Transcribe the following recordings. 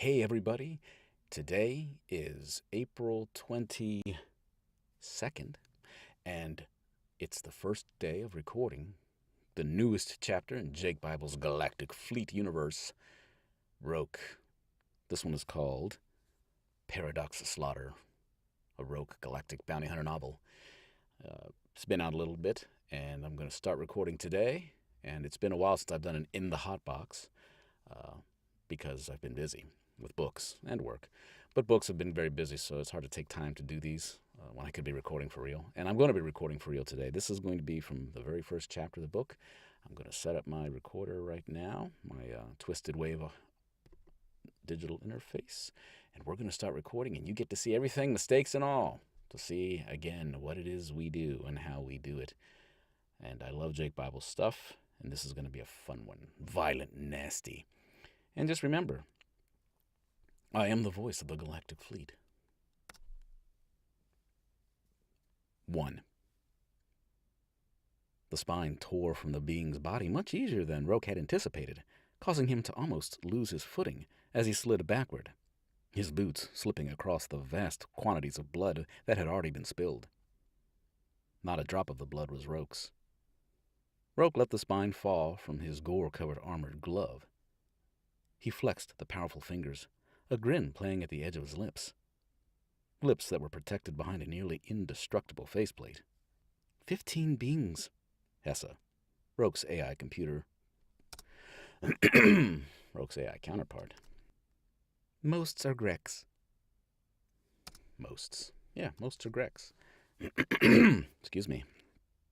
Hey, everybody. Today is April 22nd, and it's the first day of recording the newest chapter in Jake Bible's Galactic-Fleet universe, Roak. This one is called Paradox Slaughter, a Roak galactic bounty hunter novel. It's been out a little bit, and I'm going to start recording today, and it's been a while since I've done an In the Hot Box because I've been busy with books and work. But books have been very busy, so it's hard to take time to do these when I could be recording for real. And I'm going to be recording for real today. This is going to be from the very first chapter of the book. I'm going to set up my recorder right now, my Twisted Wave digital interface, and we're going to start recording, and you get to see everything, mistakes and all, to see, again, what it is we do and how we do it. And I love Jake Bible stuff, and this is going to be a fun one. Violent, nasty. And just remember, I am the voice of the Galactic Fleet. 1. The spine tore from the being's body much easier than Roak had anticipated, causing him to almost lose his footing as he slid backward, his boots slipping across the vast quantities of blood that had already been spilled. Not a drop of the blood was Roak's. Roak let the spine fall from his gore-covered armored glove. He flexed the powerful fingers, a grin playing at the edge of his lips. Lips that were protected behind a nearly indestructible faceplate. 15 beings, Hessa, Roak's AI computer. Roak's AI counterpart. Mosts are Grex. Mosts. Yeah, mosts are Grex. Excuse me.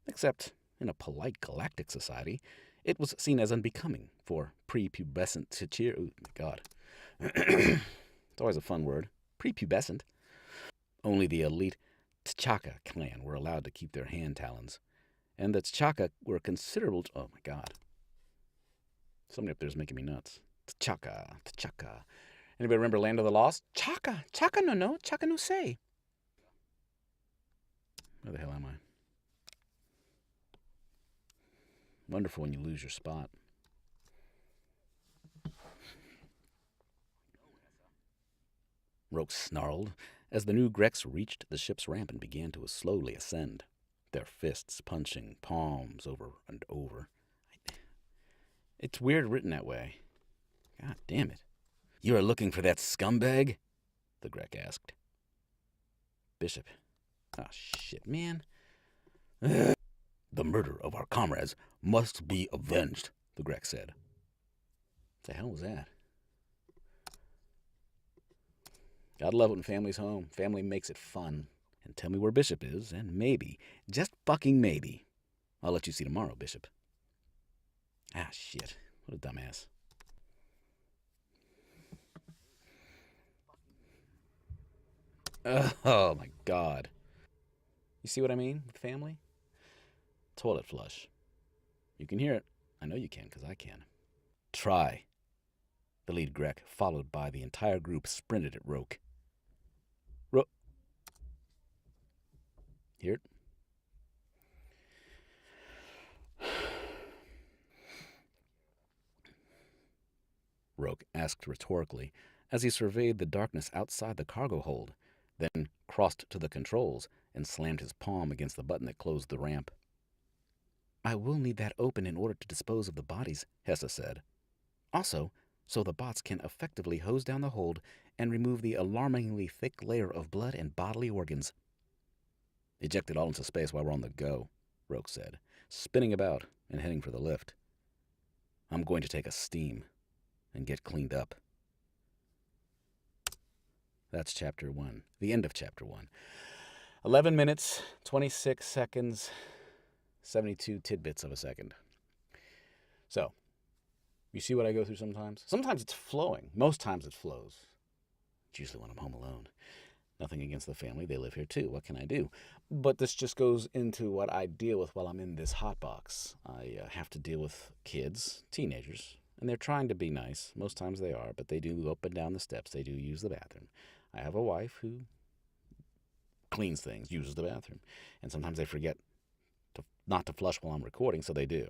Except in a polite galactic society, it was seen as unbecoming for prepubescent Chichir. Oh, God. It's always a fun word. Prepubescent. Only the elite T'Chaka clan were allowed to keep their hand talons. And the T'Chaka were considerable. Oh, my God. Somebody up there is making me nuts. T'Chaka, T'Chaka. Anybody remember Land of the Lost? Chaka, Chaka no, Chaka no say. Where the hell am I? Wonderful when you lose your spot. Roak snarled as the new Grex reached the ship's ramp and began to slowly ascend, their fists punching palms over and over. It's weird written that way. God damn it. You are looking for that scumbag? The Grek asked. Bishop. Oh, shit, man. The murder of our comrades must be avenged, the Grek said. What the hell was that? Gotta love it when family's home. Family makes it fun. And tell me where Bishop is, and maybe, just fucking maybe, I'll let you see tomorrow, Bishop. Ah, shit. What a dumbass. Oh, my God. You see what I mean with family? Toilet flush. You can hear it. I know you can, because I can. Try. The lead Grek, followed by the entire group, sprinted at Roak. Hear it? Roak asked rhetorically as he surveyed the darkness outside the cargo hold, then crossed to the controls and slammed his palm against the button that closed the ramp. I will need that open in order to dispose of the bodies, Hessa said. Also, so the bots can effectively hose down the hold and remove the alarmingly thick layer of blood and bodily organs. Eject it all into space while we're on the go, Roak said, spinning about and heading for the lift. I'm going to take a steam and get cleaned up. That's Chapter 1, the end of Chapter 1. 11 minutes, 26 seconds, 72 tidbits of a second. So, you see what I go through sometimes? Sometimes it's flowing. Most times it flows. It's usually when I'm home alone. Nothing against the family. They live here too. What can I do? But this just goes into what I deal with while I'm in this hot box. I have to deal with kids, teenagers, and they're trying to be nice. Most times they are, but they do go up and down the steps. They do use the bathroom. I have a wife who cleans things, uses the bathroom. And sometimes they forget not to flush while I'm recording, so they do.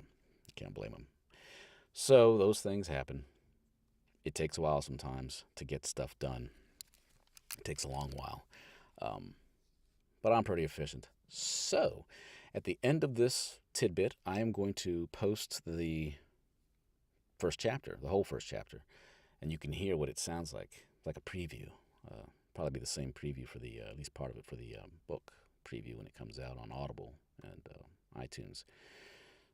Can't blame them. So those things happen. It takes a while sometimes to get stuff done. It takes a long while. Um, but I'm pretty efficient. So, at the end of this tidbit, I am going to post the first chapter, the whole first chapter, and you can hear what it sounds like a preview. Probably be the same preview for the, at least part of it for the book preview when it comes out on Audible and iTunes.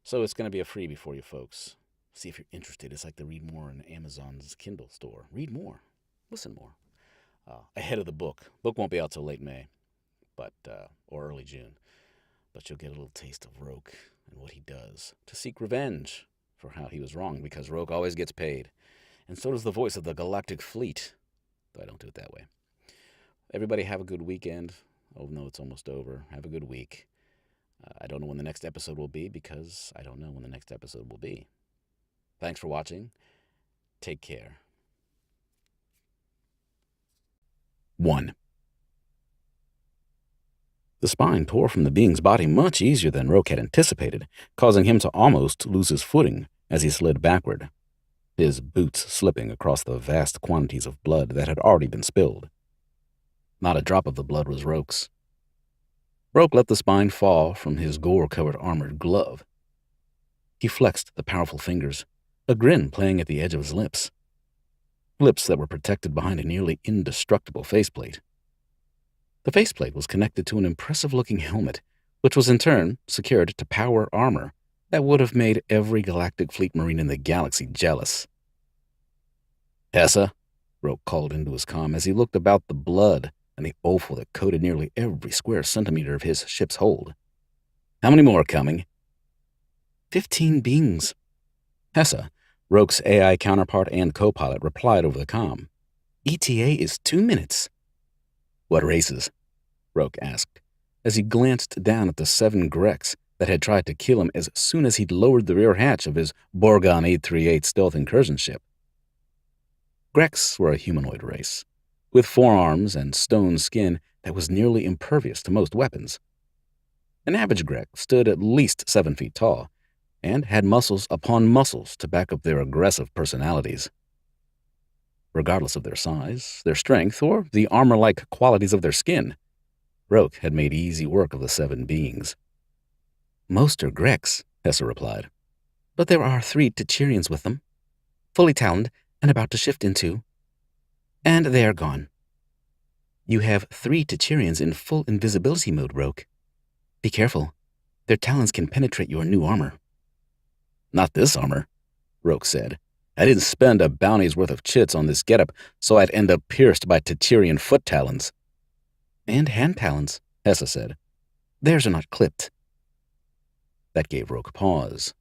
So it's going to be a freebie for you folks. See if you're interested. It's like the Read More in Amazon's Kindle store. Read more, listen more. Ahead of the book. Book won't be out till late May, but or early June. But you'll get a little taste of Roak and what he does to seek revenge for how he was wrong, because Roak always gets paid. And so does the voice of the galactic-fleet, though I don't do it that way. Everybody have a good weekend. Oh, no, it's almost over. Have a good week. I don't know when the next episode will be, because I don't know when the next episode will be. Thanks for watching. Take care. 1. The spine tore from the being's body much easier than Roak had anticipated, causing him to almost lose his footing as he slid backward, his boots slipping across the vast quantities of blood that had already been spilled. Not a drop of the blood was Roak's. Roak let the spine fall from his gore-covered armored glove. He flexed the powerful fingers, a grin playing at the edge of his lips that were protected behind a nearly indestructible faceplate. The faceplate was connected to an impressive-looking helmet, which was in turn secured to power armor that would have made every Galactic Fleet Marine in the galaxy jealous. "Tessa," Roak called into his comm as he looked about the blood and the offal that coated nearly every square centimeter of his ship's hold. "How many more are coming?" 15 beings. Tessa, Roak's AI counterpart and co-pilot, replied over the comm. "ETA is 2 minutes. "What races?" Roak asked, as he glanced down at the 7 Grecs that had tried to kill him as soon as he'd lowered the rear hatch of his Borgon 838 stealth incursion ship. Grecs were a humanoid race, with forearms and stone skin that was nearly impervious to most weapons. An average Grec stood at least 7 feet tall, and had muscles upon muscles to back up their aggressive personalities. Regardless of their size, their strength, or the armor-like qualities of their skin, Roak had made easy work of the 7 beings. "Most are Grecs," Tessa replied, "but there are 3 Tachirians with them, fully taloned and about to shift into, and they are gone. You have 3 Tachirians in full invisibility mode, Roak. Be careful. Their talons can penetrate your new armor." "Not this armor," Roak said. "I didn't spend a bounty's worth of chits on this getup, so I'd end up pierced by Tachirian foot talons." "And hand talons," Tessa said. "Theirs are not clipped." That gave Roak pause.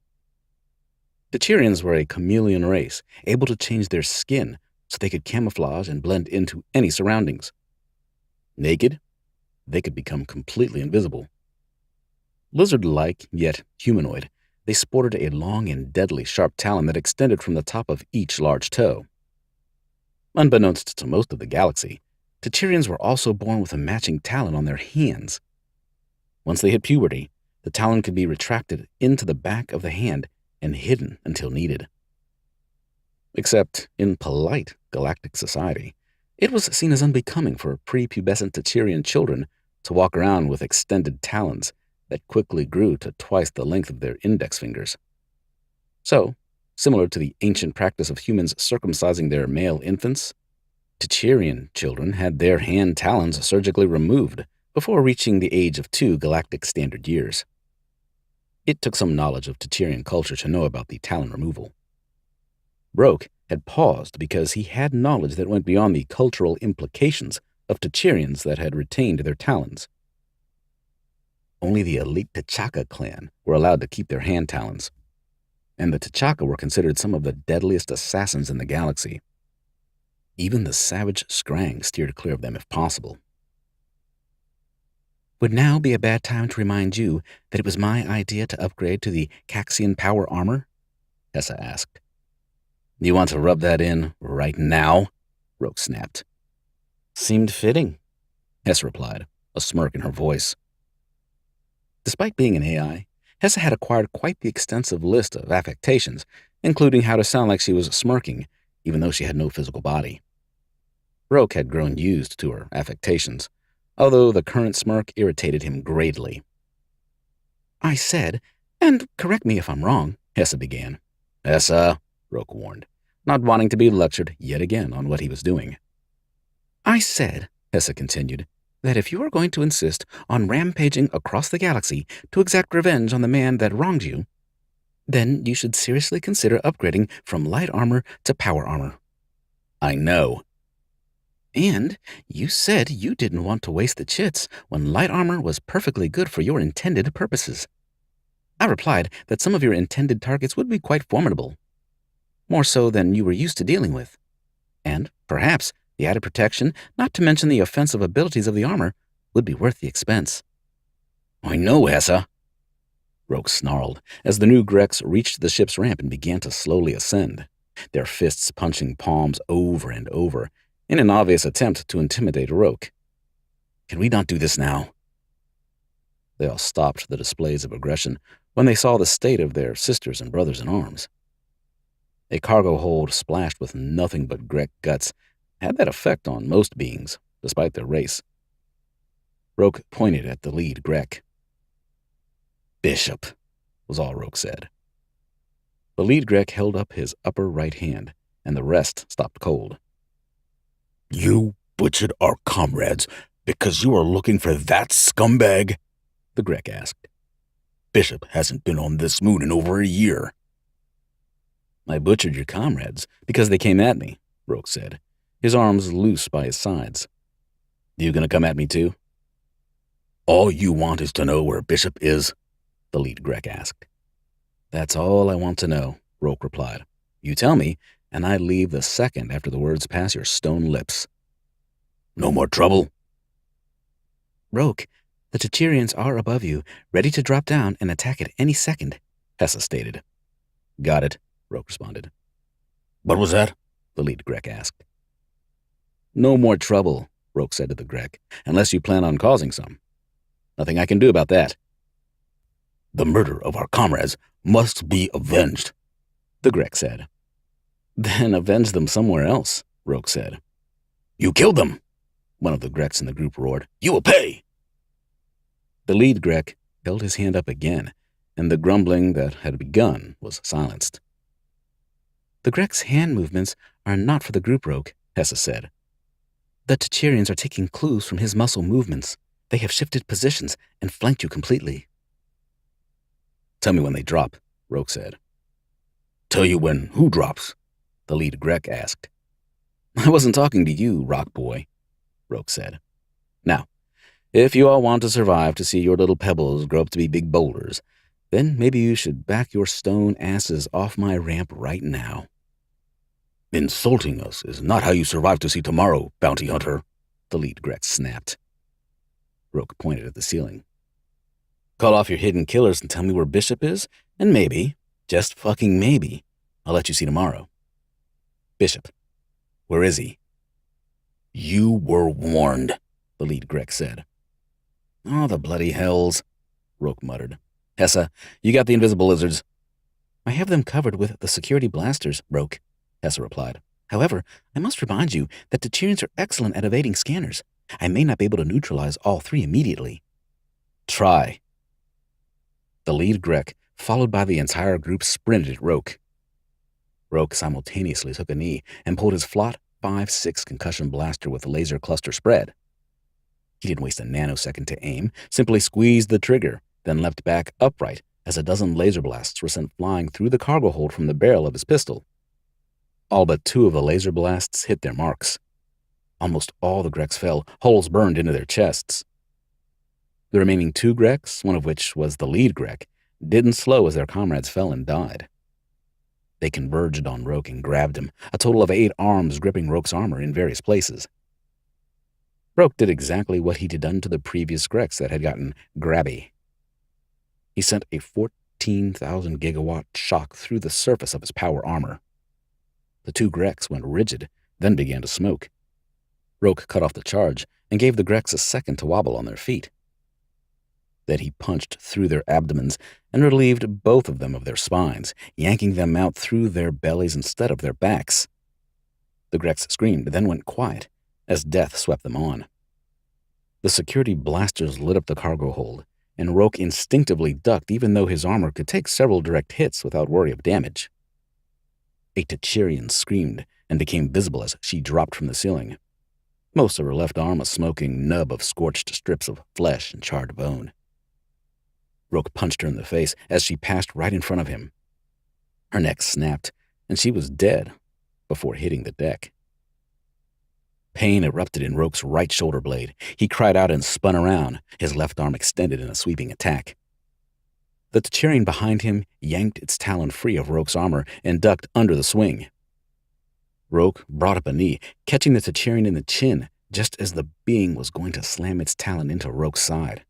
Tachirians were a chameleon race, able to change their skin so they could camouflage and blend into any surroundings. Naked, they could become completely invisible. Lizard-like, yet humanoid, they sported a long and deadly sharp talon that extended from the top of each large toe. Unbeknownst to most of the galaxy, Tachirians were also born with a matching talon on their hands. Once they hit puberty, the talon could be retracted into the back of the hand and hidden until needed. Except in polite galactic society, it was seen as unbecoming for prepubescent Tachirian children to walk around with extended talons that quickly grew to twice the length of their index fingers. So, similar to the ancient practice of humans circumcising their male infants, Tachirian children had their hand talons surgically removed before reaching the age of 2 galactic standard years. It took some knowledge of Tachirian culture to know about the talon removal. Roak had paused because he had knowledge that went beyond the cultural implications of Tachirians that had retained their talons. Only the elite T'Chaka clan were allowed to keep their hand talons, and the T'Chaka were considered some of the deadliest assassins in the galaxy. Even the savage Skrang steered clear of them if possible. "Would now be a bad time to remind you that it was my idea to upgrade to the Caxian power armor?" Tessa asked. "You want to rub that in right now?" Roak snapped. "Seemed fitting," Hess replied, a smirk in her voice. Despite being an AI, Hessa had acquired quite the extensive list of affectations, including how to sound like she was smirking, even though she had no physical body. Roak had grown used to her affectations, although the current smirk irritated him greatly. I said, and correct me if I'm wrong, Hessa began. Hessa, Roak warned, not wanting to be lectured yet again on what he was doing. I said, Hessa continued, that if you are going to insist on rampaging across the galaxy to exact revenge on the man that wronged you, then you should seriously consider upgrading from light armor to power armor. I know. And you said you didn't want to waste the chits when light armor was perfectly good for your intended purposes. I replied that some of your intended targets would be quite formidable, more so than you were used to dealing with. And, perhaps, the added protection, not to mention the offensive abilities of the armor, would be worth the expense. I know, Hessa, Roak snarled as the new Grex reached the ship's ramp and began to slowly ascend, their fists punching palms over and over, in an obvious attempt to intimidate Roak. Can we not do this now? They all stopped the displays of aggression when they saw the state of their sisters and brothers in arms. A cargo hold splashed with nothing but Grek guts had that effect on most beings, despite their race. Roak pointed at the lead Grek. Bishop, was all Roak said. The lead Grek held up his upper right hand, and the rest stopped cold. You butchered our comrades because you are looking for that scumbag? The Grek asked. Bishop hasn't been on this moon in over a year. I butchered your comrades because they came at me, Roak said, his arms loose by his sides. You gonna come at me too? All you want is to know where Bishop is? The lead Grek asked. That's all I want to know, Roak replied. You tell me, and I leave the second after the words pass your stone lips. No more trouble? Roak, the Chichirians are above you, ready to drop down and attack at any second, Hessa stated. Got it, Roak responded. What was that? The lead Grek asked. No more trouble, Roak said to the Grek, unless you plan on causing some. Nothing I can do about that. The murder of our comrades must be avenged, the Grek said. Then avenge them somewhere else, Roak said. You killed them, one of the Greks in the group roared. You will pay! The lead Grek held his hand up again, and the grumbling that had begun was silenced. The Grek's hand movements are not for the group, Roak, Hessa said. The Chichirians are taking clues from his muscle movements. They have shifted positions and flanked you completely. Tell me when they drop, Roak said. Tell you when who drops? The lead Grek asked. I wasn't talking to you, Rock Boy, Roak said. Now, if you all want to survive to see your little pebbles grow up to be big boulders, then maybe you should back your stone asses off my ramp right now. Insulting us is not how you survive to see tomorrow, bounty hunter, the lead Grek snapped. Roak pointed at the ceiling. Call off your hidden killers and tell me where Bishop is, and maybe, just fucking maybe, I'll let you see tomorrow. Bishop, where is he? You were warned, the lead Grek said. Oh, the bloody hells, Roak muttered. Hessa, you got the invisible lizards. I have them covered with the security blasters, Roak, Hessa replied. However, I must remind you that the Tyrians are excellent at evading scanners. I may not be able to neutralize all three immediately. Try. The lead Grek, followed by the entire group, sprinted at Roak. Roak simultaneously took a knee and pulled his Flot 5.6 concussion blaster with laser cluster spread. He didn't waste a nanosecond to aim, simply squeezed the trigger, then leapt back upright as a dozen laser blasts were sent flying through the cargo hold from the barrel of his pistol. All but 2 of the laser blasts hit their marks. Almost all the Greks fell, holes burned into their chests. The remaining 2 Greks, one of which was the lead Grek, didn't slow as their comrades fell and died. They converged on Roak and grabbed him, a total of 8 arms gripping Roak's armor in various places. Roak did exactly what he'd done to the previous Greks that had gotten grabby. He sent a 14,000 gigawatt shock through the surface of his power armor. The 2 Greks went rigid, then began to smoke. Roak cut off the charge and gave the Greks a second to wobble on their feet. Then he punched through their abdomens and relieved both of them of their spines, yanking them out through their bellies instead of their backs. The Grex screamed, then went quiet as death swept them on. The security blasters lit up the cargo hold, and Roak instinctively ducked even though his armor could take several direct hits without worry of damage. A Tachirian screamed and became visible as she dropped from the ceiling. Most of her left arm a smoking nub of scorched strips of flesh and charred bone. Roak punched her in the face as she passed right in front of him. Her neck snapped, and she was dead before hitting the deck. Pain erupted in Roak's right shoulder blade. He cried out and spun around, his left arm extended in a sweeping attack. The Tachirian behind him yanked its talon free of Roak's armor and ducked under the swing. Roak brought up a knee, catching the Tachirian in the chin just as the being was going to slam its talon into Roak's side.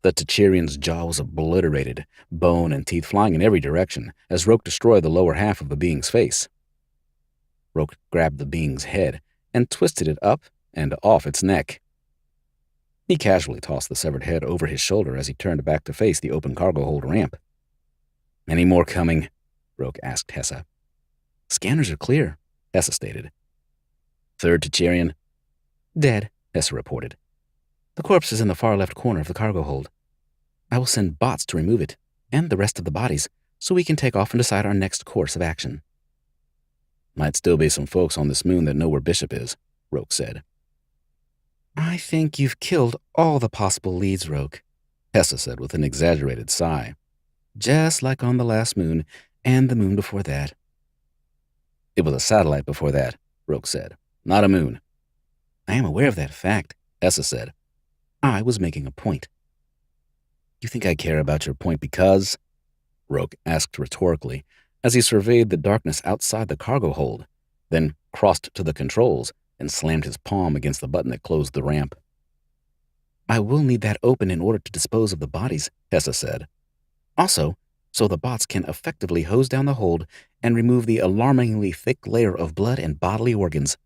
The Tachirian's jaw was obliterated, bone and teeth flying in every direction as Roak destroyed the lower half of the being's face. Roak grabbed the being's head and twisted it up and off its neck. He casually tossed the severed head over his shoulder as he turned back to face the open cargo hold ramp. "Any more coming?" Roak asked Hessa. "Scanners are clear," Hessa stated. "Third Tachirian?" "Dead," Hessa reported. "The corpse is in the far left corner of the cargo hold. I will send bots to remove it, and the rest of the bodies, so we can take off and decide our next course of action." "Might still be some folks on this moon that know where Bishop is," Roak said. "I think you've killed all the possible leads, Roak," Hessa said with an exaggerated sigh. "Just like on the last moon and the moon before that." "It was a satellite before that," Roak said, "not a moon." "I am aware of that fact," Hessa said. "I was making a point." "You think I care about your point because?" Roak asked rhetorically as he surveyed the darkness outside the cargo hold, then crossed to the controls and slammed his palm against the button that closed the ramp. "I will need that open in order to dispose of the bodies," Hessa said. "Also, so the bots can effectively hose down the hold and remove the alarmingly thick layer of blood and bodily organs."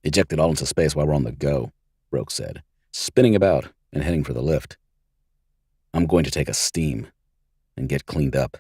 "Eject it all into space while we're on the go," Roak said, spinning about and heading for the lift. "I'm going to take a steam and get cleaned up."